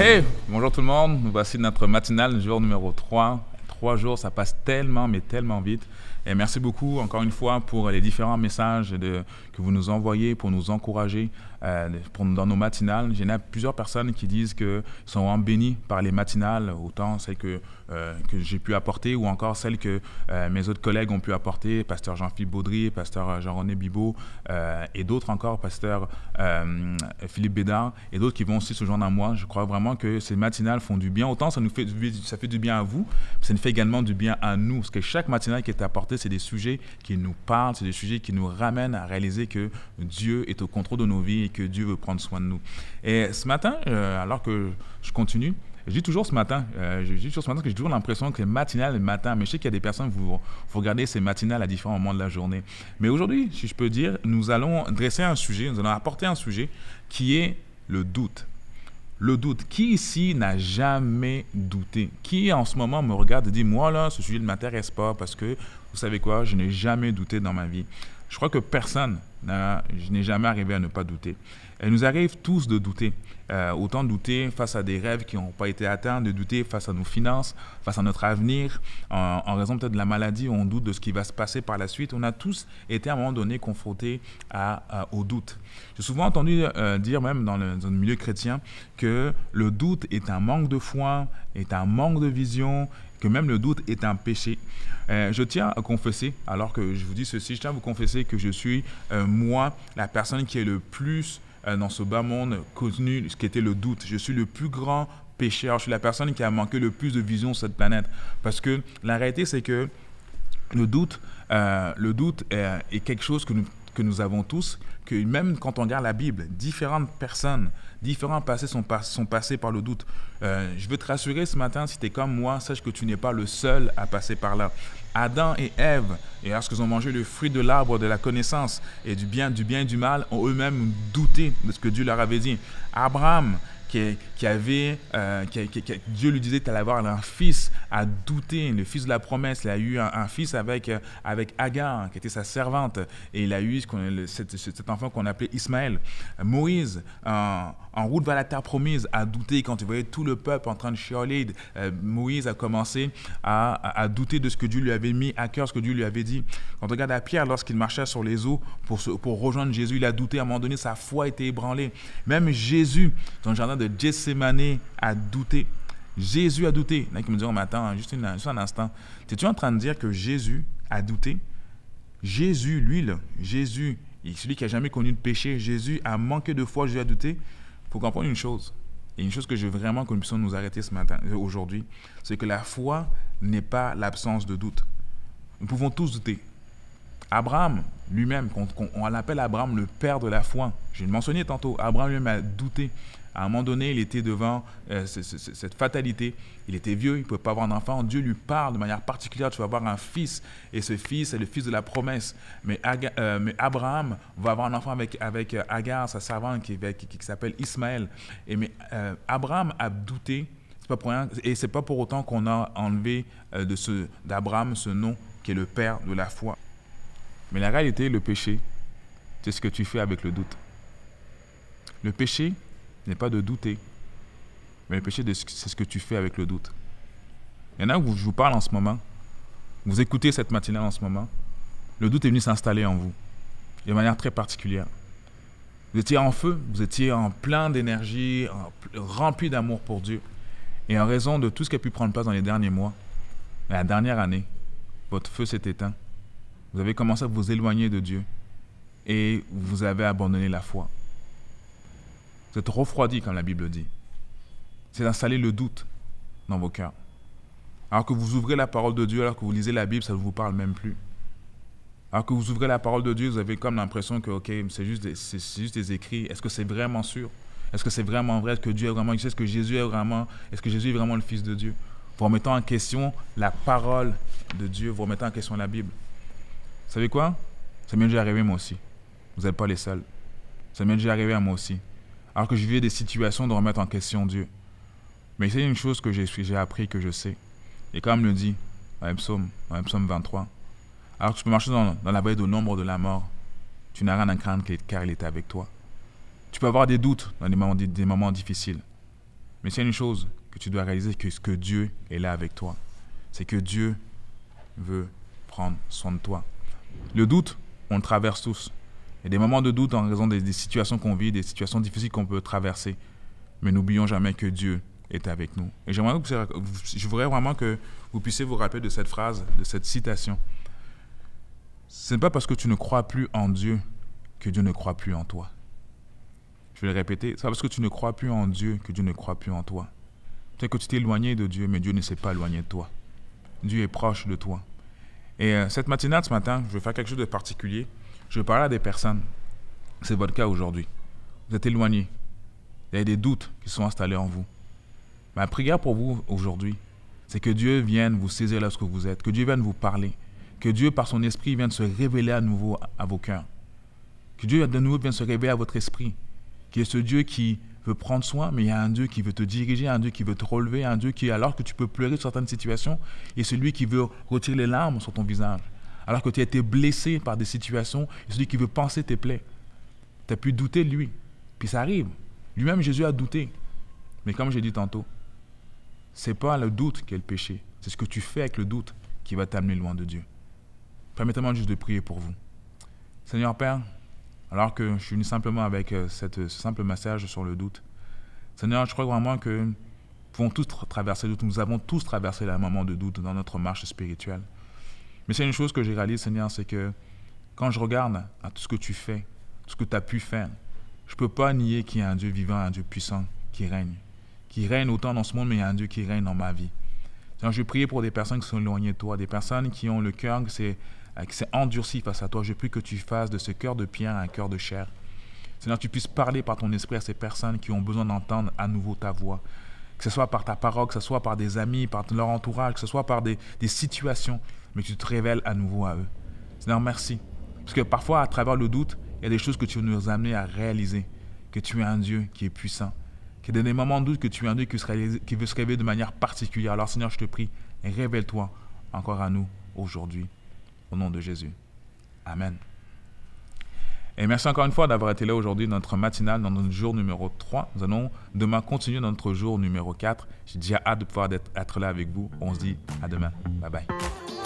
Hey, bonjour tout le monde, nous voici notre matinale, jour numéro 3. 3 jours, ça passe tellement, mais tellement vite. Et merci beaucoup, encore une fois, pour les différents messages que vous nous envoyez pour nous encourager dans nos matinales. Il y en a plusieurs personnes qui disent qu'ils sont vraiment bénis par les matinales, autant celles que j'ai pu apporter ou encore celles que mes autres collègues ont pu apporter, pasteur Jean-Philippe Baudry, pasteur Jean-René Bibeau et d'autres encore, pasteur Philippe Bédard et d'autres qui vont aussi se joindre à moi. Je crois vraiment que ces matinales font du bien. Autant ça fait du bien à vous, ça nous fait également du bien à nous. Parce que chaque matinale qui est apportée, c'est des sujets qui nous parlent, c'est des sujets qui nous ramènent à réaliser que Dieu est au contrôle de nos vies et que Dieu veut prendre soin de nous. Et ce matin, alors que je continue, je dis toujours ce matin que j'ai toujours l'impression que les matinales, le matin, mais je sais qu'il y a des personnes, vous regardez ces matinales à différents moments de la journée. Mais aujourd'hui, si je peux dire, nous allons dresser un sujet, nous allons apporter un sujet qui est le doute. Le doute. Qui ici n'a jamais douté? Qui en ce moment me regarde et dit, moi là, ce sujet ne m'intéresse pas parce que, vous savez quoi, je n'ai jamais douté dans ma vie. Je crois que je n'ai jamais arrivé à ne pas douter. Il nous arrive tous de douter. Autant de douter face à des rêves qui n'ont pas été atteints, de douter face à nos finances, face à notre avenir, en raison peut-être de la maladie, on doute de ce qui va se passer par la suite. On a tous été à un moment donné confrontés au doute. J'ai souvent entendu dire, même dans le milieu chrétien, que le doute est un manque de foi, est un manque de vision, que même le doute est un péché. Je tiens à confesser, alors que je vous dis ceci, je tiens à vous confesser que je suis, moi, la personne qui est le plus dans ce bas monde connu ce qu'était le doute. Je suis le plus grand pécheur, je suis la personne qui a manqué le plus de vision sur cette planète. Parce que la réalité, c'est que le doute est quelque chose que nous avons tous, que même quand on regarde la Bible, différentes personnes, différents passés sont passés par le doute. Je veux te rassurer ce matin, si tu es comme moi, sache que tu n'es pas le seul à passer par là. Adam et Ève, et lorsqu'ils ont mangé le fruit de l'arbre de la connaissance et du bien et du mal, ont eux-mêmes douté de ce que Dieu leur avait dit. Abraham, Dieu lui disait qu'il allait avoir un fils, a douté, le fils de la promesse. Il a eu un fils avec Agar, qui était sa servante, et il a eu cet enfant qu'on appelait Ismaël. Moïse, en route vers la terre promise, a douté quand il voyait tout le peuple en train de chialer. Moïse a commencé à douter de ce que Dieu lui avait mis à cœur, ce que Dieu lui avait dit. Quand on regarde à Pierre, lorsqu'il marchait sur les eaux pour rejoindre Jésus, il a douté. À un moment donné, sa foi était ébranlée. Même Jésus, dans le jardin de Gethsémane, a douté. Jésus a douté. Il y en a qui me disent, oh, mais attends, juste un instant. Es-tu en train de dire que Jésus a douté? Jésus, lui, là, Jésus, celui qui n'a jamais connu de péché, Jésus a manqué de foi, Jésus a douté. Il faut comprendre une chose. Et une chose que je veux vraiment que nous puissions nous arrêter aujourd'hui, c'est que la foi n'est pas l'absence de doute. Nous pouvons tous douter. Abraham lui-même, on l'appelle Abraham le père de la foi. Je le mentionnais tantôt, Abraham lui-même a douté. À un moment donné, il était devant cette fatalité. Il était vieux, il ne pouvait pas avoir d'enfant. Dieu lui parle de manière particulière, tu vas avoir un fils. Et ce fils est le fils de la promesse. Mais Abraham va avoir un enfant avec Agar, sa servante, qui s'appelle Ismaël. Abraham a douté. C'est pas pour rien, et ce n'est pas pour autant qu'on a enlevé d'Abraham ce nom qui est le père de la foi. Mais la réalité, le péché, c'est ce que tu fais avec le doute. Le péché n'est pas de douter, mais le péché, c'est ce que tu fais avec le doute. Il y en a où je vous parle en ce moment, vous écoutez cette matinale en ce moment, le doute est venu s'installer en vous, de manière très particulière. Vous étiez en feu, vous étiez en plein d'énergie, rempli d'amour pour Dieu. Et en raison de tout ce qui a pu prendre place dans les derniers mois, la dernière année, votre feu s'est éteint. Vous avez commencé à vous éloigner de Dieu et vous avez abandonné la foi. Vous êtes refroidi, comme la Bible dit. C'est d'installer le doute dans vos cœurs. Alors que vous ouvrez la parole de Dieu, alors que vous lisez la Bible, ça ne vous parle même plus. Alors que vous ouvrez la parole de Dieu, vous avez comme l'impression que c'est juste des écrits. Est-ce que c'est vraiment sûr? Est-ce que c'est vraiment vrai? Est-ce que Dieu est vraiment? Est-ce que Jésus est vraiment? Est-ce que Jésus est vraiment le Fils de Dieu? Vous remettez en question la parole de Dieu, vous remettez en question la Bible. Vous savez quoi? Ça m'est déjà arrivé moi aussi. Vous n'êtes pas les seuls. Ça m'est déjà arrivé à moi aussi. Alors que je vivais des situations de remettre en question Dieu. Mais c'est une chose que j'ai appris, que je sais. Et comme le dit dans le psaume 23, alors que tu peux marcher dans la vallée de l'ombre de la mort, tu n'as rien à craindre car il est avec toi. Tu peux avoir des doutes dans des moments difficiles. Mais c'est une chose que tu dois réaliser, que Dieu est là avec toi. C'est que Dieu veut prendre soin de toi. Le doute, on le traverse tous. Il y a des moments de doute en raison des situations qu'on vit, des situations difficiles qu'on peut traverser. Mais n'oublions jamais que Dieu est avec nous. Et je voudrais vraiment que vous puissiez vous rappeler de cette phrase, de cette citation. Ce n'est pas parce que tu ne crois plus en Dieu que Dieu ne croit plus en toi. Je vais le répéter. C'est pas parce que tu ne crois plus en Dieu que Dieu ne croit plus en toi. Peut-être que tu t'es éloigné de Dieu, mais Dieu ne s'est pas éloigné de toi. Dieu est proche de toi. Et cette matinale, ce matin, je vais faire quelque chose de particulier. Je vais parler à des personnes. C'est votre cas aujourd'hui. Vous êtes éloignés. Il y a des doutes qui sont installés en vous. Ma prière pour vous aujourd'hui, c'est que Dieu vienne vous saisir là ce que vous êtes, que Dieu vienne vous parler, que Dieu, par son esprit, vienne se révéler à nouveau à vos cœurs, que Dieu de nouveau vienne se révéler à votre esprit, qu'il y ait ce Dieu qui veut prendre soin, mais il y a un Dieu qui veut te diriger, un Dieu qui veut te relever, un Dieu qui, alors que tu peux pleurer sur certaines situations, est celui qui veut retirer les larmes sur ton visage, alors que tu as été blessé par des situations, est celui qui veut panser tes plaies. Tu as pu douter de lui, puis ça arrive. Lui-même, Jésus a douté. Mais comme j'ai dit tantôt, ce n'est pas le doute qui est le péché. C'est ce que tu fais avec le doute qui va t'amener loin de Dieu. Permettez-moi juste de prier pour vous. Seigneur Père, alors que je suis venu simplement avec ce simple message sur le doute, Seigneur, je crois vraiment que nous pouvons tous traverser le doute. Nous avons tous traversé un moment de doute dans notre marche spirituelle. Mais c'est une chose que j'ai réalisée, Seigneur, c'est que quand je regarde à tout ce que tu fais, tout ce que tu as pu faire, je ne peux pas nier qu'il y a un Dieu vivant, un Dieu puissant qui règne autant dans ce monde, mais il y a un Dieu qui règne dans ma vie. Seigneur, je prie pour des personnes qui sont éloignées de toi, des personnes qui ont le cœur qui s'est endurci face à toi. Je prie que tu fasses de ce cœur de pierre un cœur de chair. Seigneur, tu puisses parler par ton esprit à ces personnes qui ont besoin d'entendre à nouveau ta voix. Que ce soit par ta parole, que ce soit par des amis, par leur entourage, que ce soit par des situations, mais que tu te révèles à nouveau à eux. Seigneur, merci. Parce que parfois, à travers le doute, il y a des choses que tu veux nous amener à réaliser. Que tu es un Dieu qui est puissant. Qu'il y a des moments de doute que tu es un Dieu qui veut se révéler de manière particulière. Alors Seigneur, je te prie, révèle-toi encore à nous aujourd'hui. Au nom de Jésus. Amen. Et merci encore une fois d'avoir été là aujourd'hui dans notre matinale, dans notre jour numéro 3. Nous allons demain continuer notre jour numéro 4. J'ai déjà hâte de pouvoir être là avec vous. On se dit à demain. Bye bye.